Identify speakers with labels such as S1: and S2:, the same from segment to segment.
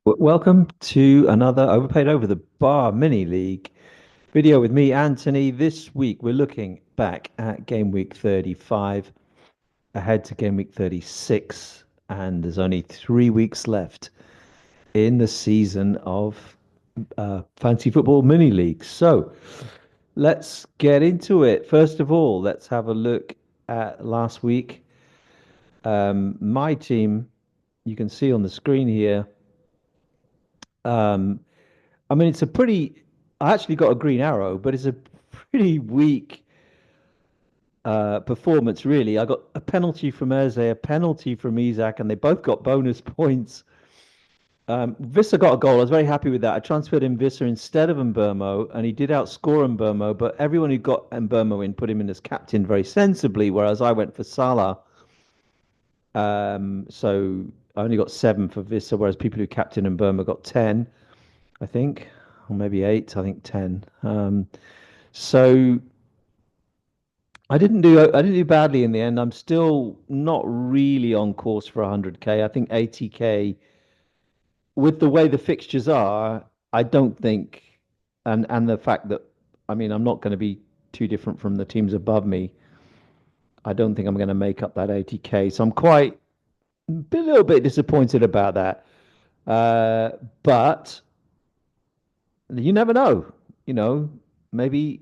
S1: Welcome to another Overpaid Over the Bar mini league video with me, Anthony. This week we're looking back at game week 35, ahead to game week 36, and there's only 3 weeks left in the season of fantasy football mini league. So let's get into it. First of all, let's have a look at last week. My team, you can see on the screen here. Um, I mean, it's a pretty. I actually got a green arrow, but it's a pretty weak performance, really. I got a penalty from Eze, a penalty from Isak, and they both got bonus points. Visser got a goal. I was very happy with that. I transferred in Visser instead of Mbermo, and he did outscore Mbermo, but everyone who got Mbermo in put him in as captain very sensibly, whereas I went for Salah. So I only got 7 for Visser, whereas people who captain Mbermo got 10, I think, or maybe 8. I think 10. So I didn't do badly in the end. I'm still not really on course for 100k. I think 80k with the way the fixtures are. I don't think, and the fact that I mean I'm not going to be too different from the teams above me. I don't think I'm going to make up that 80k. So I'm quite a little bit disappointed about that. Uh, but you never know. You know, maybe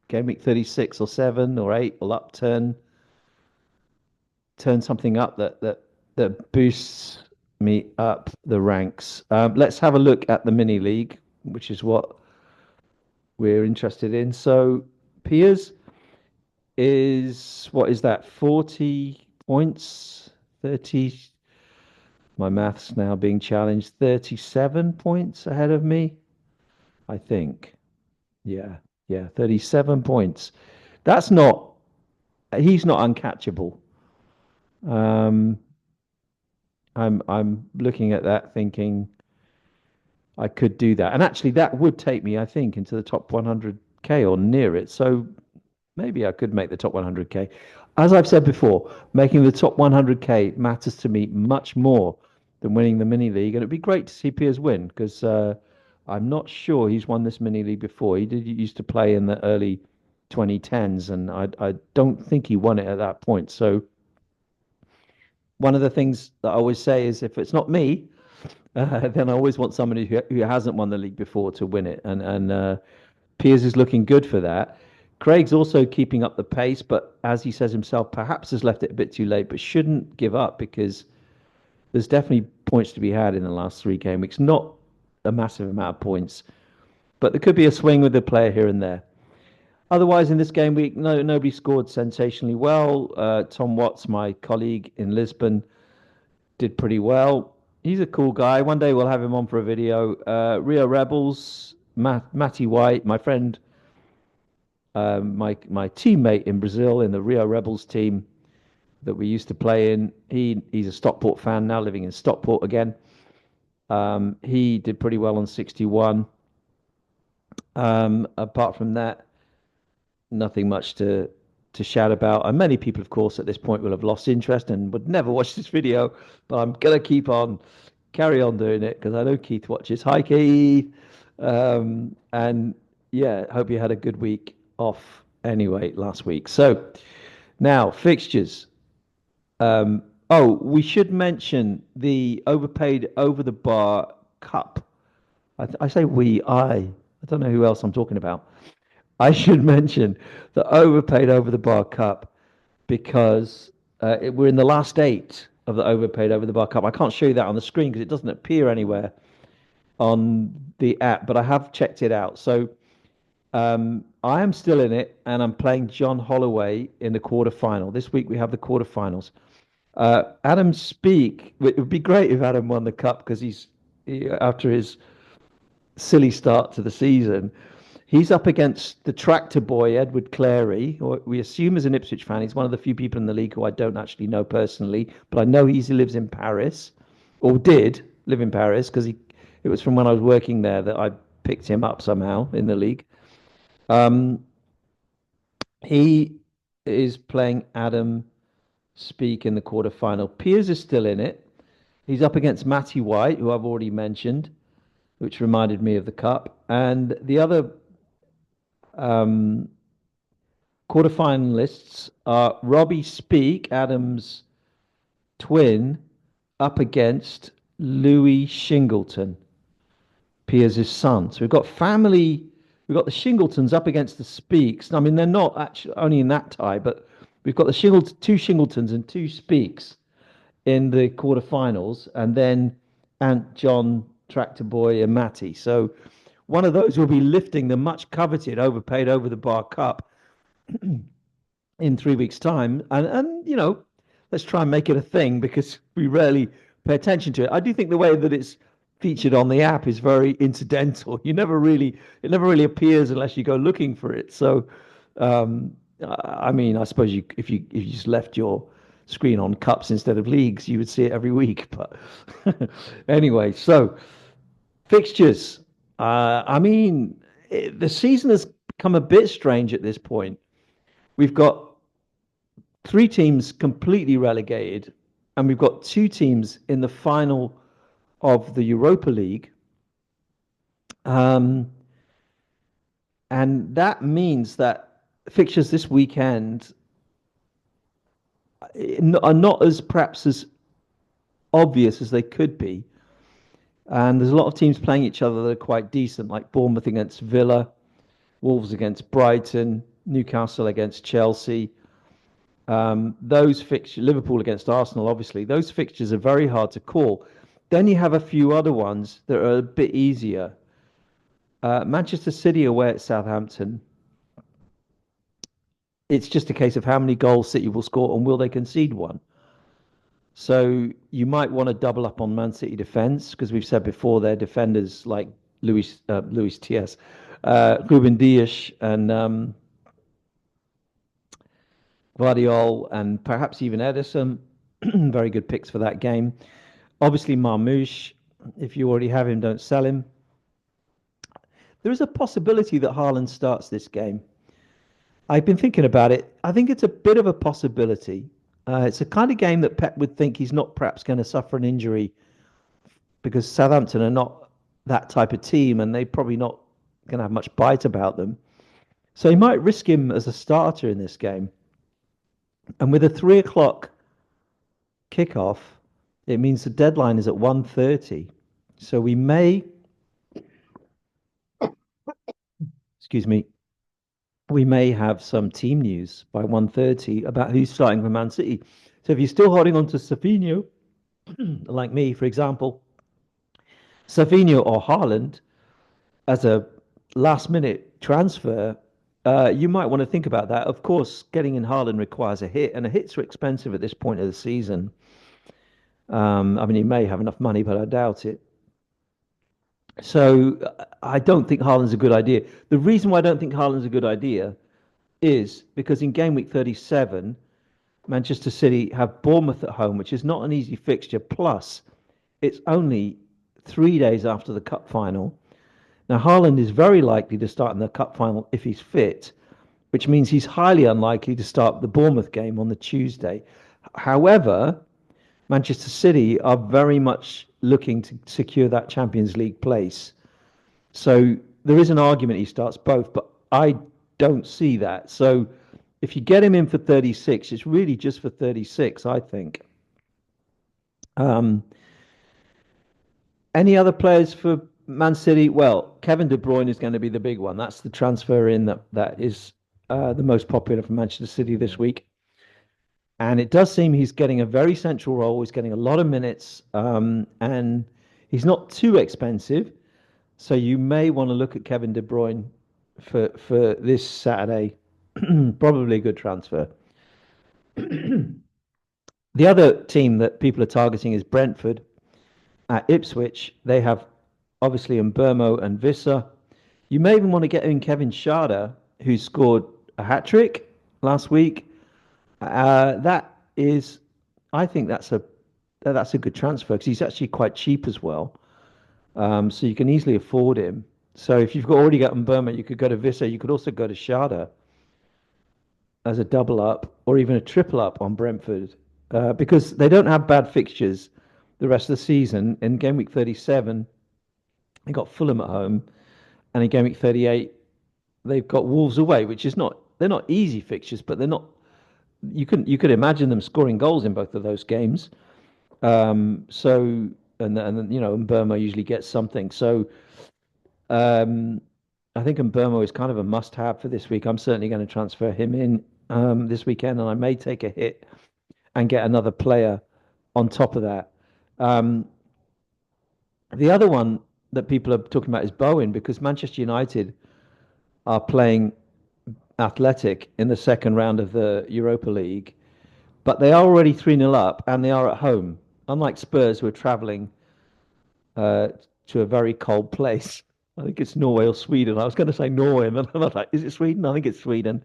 S1: game week 36 or 7 or 8 will turn something up that boosts me up the ranks. Let's have a look at the mini league, which is what we're interested in. So Piers is what is that? 40 points, 30. My maths now being challenged. 37 points ahead of me, I think. Yeah, yeah, 37 points. That's not. He's not uncatchable. Um, I'm looking at that thinking I could do that. And actually that would take me, I think, into the top 100k or near it. So maybe I could make the top 100k. As I've said before, making the top 100k matters to me much more than winning the mini league. And it'd be great to see Piers win because I'm not sure he's won this mini league before. He used to play in the early 2010s, and I don't think he won it at that point. So one of the things that I always say is if it's not me, then I always want somebody who hasn't won the league before to win it, and Piers is looking good for that. Craig's also keeping up the pace, but as he says himself, perhaps has left it a bit too late, but shouldn't give up because there's definitely points to be had in the last 3 game weeks. Not a massive amount of points, but there could be a swing with a player here and there. Otherwise, in this game week, nobody scored sensationally well. Tom Watts, my colleague in Lisbon, did pretty well. He's a cool guy. One day we'll have him on for a video. Rio Rebels, Matty White, my friend, my teammate in Brazil in the Rio Rebels team that we used to play in. He's a Stockport fan now, living in Stockport again. He did pretty well on 61. Apart from that, nothing much to shout about. And many people, of course, at this point will have lost interest and would never watch this video. But I'm gonna carry on doing it because I know Keith watches. Hi, Keith. And yeah, hope you had a good week off anyway last week. So now fixtures. Oh, we should mention the Overpaid Over the Bar Cup. I say we, I. I don't know who else I'm talking about. I should mention the Overpaid Over the Bar Cup because we're in the last 8 of the Overpaid Over the Bar Cup. I can't show you that on the screen because it doesn't appear anywhere on the app, but I have checked it out. So I am still in it, and I'm playing John Holloway in the quarterfinal. This week we have the quarterfinals. Adam Speak. It would be great if Adam won the cup because after his silly start to the season. He's up against the tractor boy, Edward Clary, who we assume is an Ipswich fan. He's one of the few people in the league who I don't actually know personally, but I know he lives in Paris, or did live in Paris, because it was from when I was working there that I picked him up somehow in the league. Um, he is playing Adam Speak in the quarterfinal. Piers is still in it. He's up against Matty White, who I've already mentioned, which reminded me of the cup. And the other um, quarterfinalists are Robbie Speak, Adam's twin, up against Louis Shingleton, Piers' son. So we've got the Shingletons up against the Speaks. I mean, they're not actually only in that tie, but we've got the two Shingletons and two Speaks in the quarterfinals, and then Ant John, Tractor Boy, and Matty. So one of those will be lifting the much coveted overpaid over the bar cup in 3 weeks' time. And let's try and make it a thing because we rarely pay attention to it. I do think the way that it's featured on the app is very incidental. It never really appears unless you go looking for it. So, I mean, I suppose if you just left your screen on cups instead of leagues, you would see it every week. But anyway, so fixtures. I mean, the season has become a bit strange at this point. We've got three teams completely relegated, and we've got two teams in the final of the Europa League. Um, and that means that fixtures this weekend are not as perhaps as obvious as they could be. And there's a lot of teams playing each other that are quite decent, like Bournemouth against Villa, Wolves against Brighton, Newcastle against Chelsea. Those fixtures, Liverpool against Arsenal, obviously, those fixtures are very hard to call. Then you have a few other ones that are a bit easier. Manchester City away at Southampton. It's just a case of how many goals City will score and will they concede one. So you might want to double up on Man City defense because we've said before their defenders like Luis T.S., Ruben Dias, and Guardiol, and perhaps even Edison. Very good picks for that game. Obviously, Marmouche. If you already have him, don't sell him. There is a possibility that Haaland starts this game. I've been thinking about it. I think it's a bit of a possibility. It's a kind of game that Pep would think he's not perhaps going to suffer an injury because Southampton are not that type of team and they're probably not going to have much bite about them. So he might risk him as a starter in this game. And with a 3 o'clock kickoff, it means the deadline is at 1:30. So excuse me, we may have some team news by 1:30 about who's starting for Man City. So if you're still holding on to Savinho, like me, for example, Savinho or Haaland as a last minute transfer, you might want to think about that. Of course, getting in Haaland requires a hit, and a hits are expensive at this point of the season. I mean, he may have enough money, but I doubt it. So I don't think Haaland's a good idea. The reason why I don't think Haaland's a good idea is because in game week 37, Manchester City have Bournemouth at home, which is not an easy fixture. Plus, it's only 3 days after the cup final. Now, Haaland is very likely to start in the cup final if he's fit, which means he's highly unlikely to start the Bournemouth game on the Tuesday. However, Manchester City are very much looking to secure that Champions League place. So there is an argument he starts both, but I don't see that. So if you get him in for 36, it's really just for 36, I think. Um, any other players for Man City? Well, Kevin De Bruyne is going to be the big one. That's the transfer in that is the most popular for Manchester City this week. And it does seem he's getting a very central role. He's getting a lot of minutes, and he's not too expensive. So you may want to look at Kevin De Bruyne for this Saturday. Probably a good transfer. The other team that people are targeting is Brentford at Ipswich. They have obviously Mbermo and Visser. You may even want to get in Kevin Schade, who scored a hat trick last week. That is, I think that's a good transfer because he's actually quite cheap as well. So you can easily afford him. So if you've already got Mbermo, you could go to Visser. You could also go to Schade as a double up or even a triple up on Brentford because they don't have bad fixtures. the rest of the season. In game week 37, they got Fulham at home, and in game week 38, they've got Wolves away, which is not they're not easy fixtures, but they're not. You could imagine them scoring goals in both of those games. So and Burma usually gets something. So um, I think Burma is kind of a must-have for this week. I'm certainly going to transfer him in this weekend, and I may take a hit and get another player on top of that. Um, the other one that people are talking about is Bowen because Manchester United are playing Athletic in the second round of the Europa League, but they are already 3-0 up and they are at home. Unlike Spurs, who are travelling uh, to a very cold place. I think it's Norway or Sweden. I was going to say Norway, and then I was like, is it Sweden? I think it's Sweden.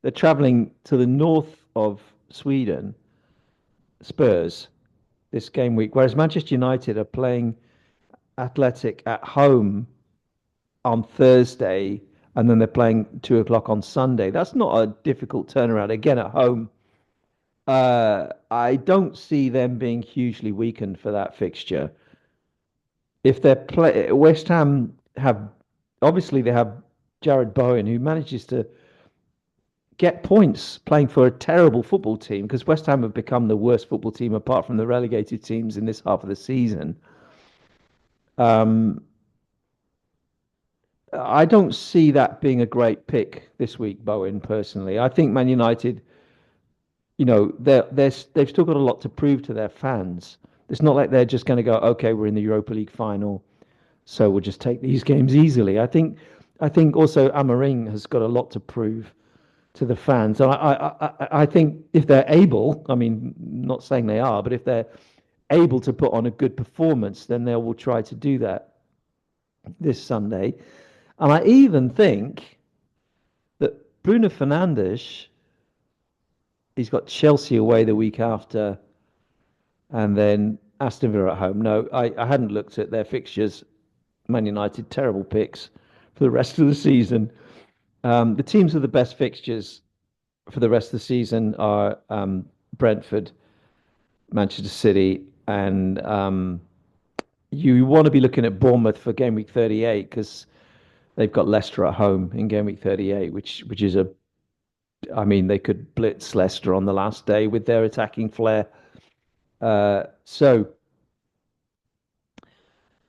S1: They're travelling to the north of Sweden, Spurs, this game week, whereas Manchester United are playing Athletic at home on Thursday, and then they're playing 2 o'clock on Sunday. That's not a difficult turnaround. Again, at home, I don't see them being hugely weakened for that fixture. If they're play West Ham have obviously they have Jared Bowen who manages to get points playing for a terrible football team because West Ham have become the worst football team apart from the relegated teams in this half of the season. Um, I don't see that being a great pick this week, Bowen. Personally, I think Man United, they've still got a lot to prove to their fans. It's not like they're just going to go, okay, we're in the Europa League final, so we'll just take these games easily. I think also Amaring has got a lot to prove to the fans, and I think if they're able, I mean, not saying they are, but if they're able to put on a good performance, then they will try to do that this Sunday. And I even think that Bruno Fernandes, he's got Chelsea away the week after, and then Aston Villa at home. No, I hadn't looked at their fixtures. Man United, terrible picks for the rest of the season. The teams with the best fixtures for the rest of the season are Brentford, Manchester City, and you want to be looking at Bournemouth for game week 38 because they've got Leicester at home in game week 38, which is I mean, they could blitz Leicester on the last day with their attacking flair. So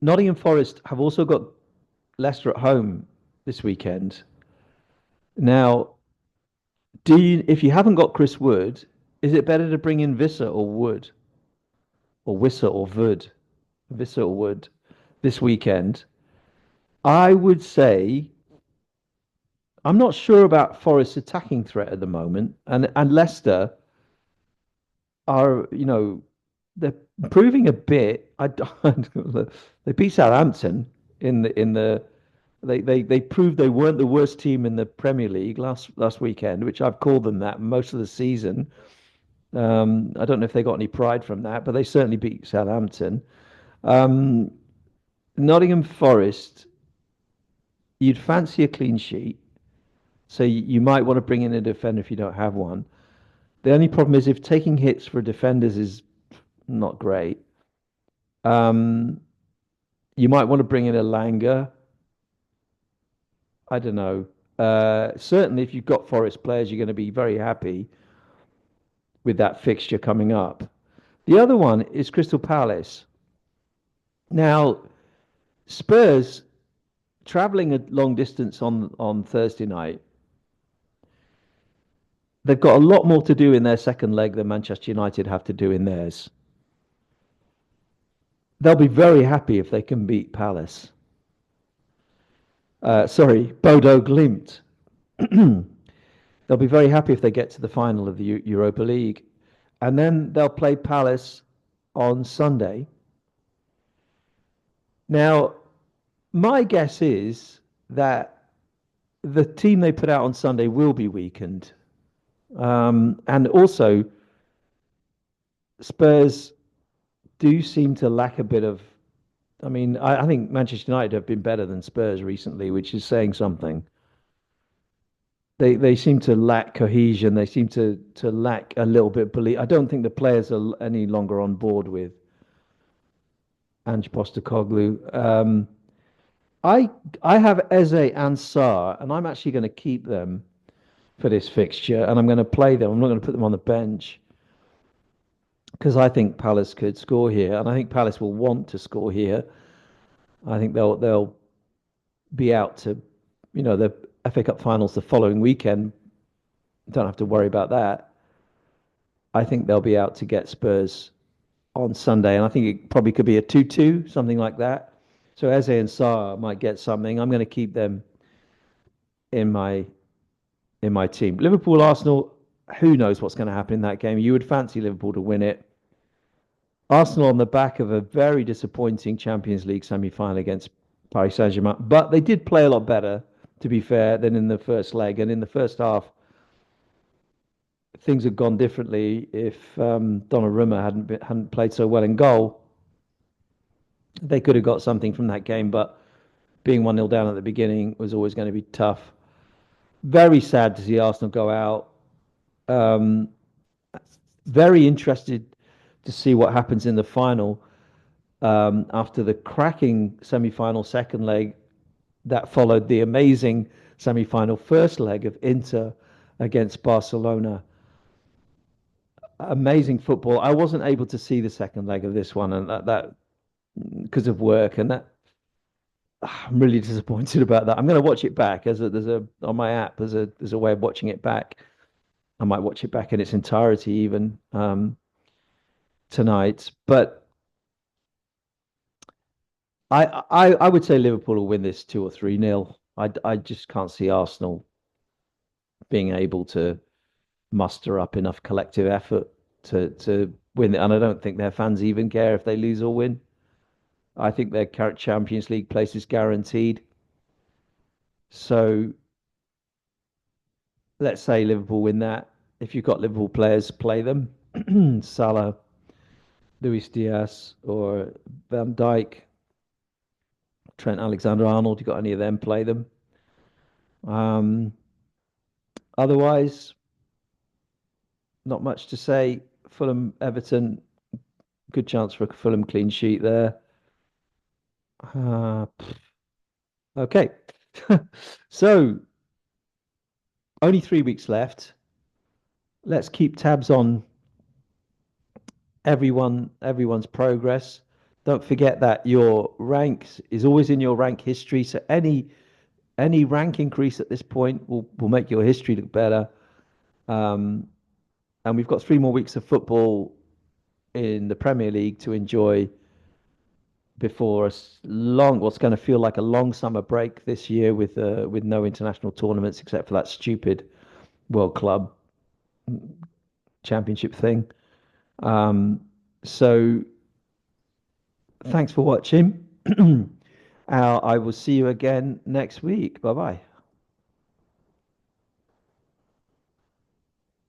S1: Nottingham Forest have also got Leicester at home this weekend. Now, if you haven't got Chris Wood, is it better to bring in Visser or Wood or Wisser or Wood, Visser or Wood this weekend? I would say I'm not sure about Forest's attacking threat at the moment, and Leicester are they're improving a bit. They beat Southampton in the they proved they weren't the worst team in the Premier League last weekend, which I've called them that most of the season. I don't know if they got any pride from that, but they certainly beat Southampton. Um, Nottingham Forest, you'd fancy a clean sheet, so you might want to bring in a defender if you don't have one. The only problem is if taking hits for defenders is not great. Um, you might want to bring in a Langer. I don't know. Certainly, if you've got Forest players, you're going to be very happy with that fixture coming up. The other one is Crystal Palace. Now, Spurs traveling a long distance on Thursday night. They've got a lot more to do in their second leg than Manchester United have to do in theirs. They'll be very happy if they can beat Palace. Sorry, Bodo Glimt. They'll be very happy if they get to the final of the Europa League. And then they'll play Palace on Sunday. Now, my guess is that the team they put out on Sunday will be weakened. And also, Spurs do seem to lack a bit of. I mean, I think Manchester United have been better than Spurs recently, which is saying something. They seem to lack cohesion. They seem to lack a little bit of belief. I don't think the players are any longer on board with Ange Postecoglou. I I have Eze and Sarr, and I'm actually going to keep them for this fixture, and I'm going to play them. I'm not going to put them on the bench because I think Palace could score here, and I think Palace will want to score here. I think they'll be out to, the FA Cup finals the following weekend. Don't have to worry about that. I think they'll be out to get Spurs on Sunday, and I think it probably could be a 2-2, something like that. So Eze and Sarr might get something. I'm going to keep them in my team. Liverpool Arsenal. Who knows what's going to happen in that game? You would fancy Liverpool to win it. Arsenal on the back of a very disappointing Champions League semi-final against Paris Saint-Germain, but they did play a lot better, to be fair, than in the first leg. And in the first half, things had gone differently if Donnarumma hadn't played so well in goal. They could have got something from that game, but being 1-0 down at the beginning was always going to be tough. Very sad to see Arsenal go out. Um, very interested to see what happens in the final after the cracking semi-final second leg that followed the amazing semi-final first leg of Inter against Barcelona. Amazing football. I wasn't able to see the second leg of this one, and that because of work, and that I'm really disappointed about that. I'm going to watch it back there's a on my app. There's a way of watching it back. I might watch it back in its entirety even tonight. But I would say Liverpool will win this 2 or 3-0. I just can't see Arsenal being able to muster up enough collective effort to win it. And I don't think their fans even care if they lose or win. I think their Champions League place is guaranteed. So let's say Liverpool win that. If you've got Liverpool players, play them. Salah, Luis Diaz, or Van Dijk, Trent Alexander-Arnold. You got any of them? Play them. Um, Otherwise, not much to say. Fulham, Everton, good chance for a Fulham clean sheet there. Uh, okay. So, only 3 weeks left. Let's keep tabs on everyone's progress. Don't forget that your ranks is always in your rank history. So any rank increase at this point will make your history look better. Um, and we've got 3 more weeks of football in the Premier League to enjoy before what's going to feel like a long summer break this year with no international tournaments except for that stupid World Club Championship thing. Um, so thanks for watching. I will see you again next week. Bye bye.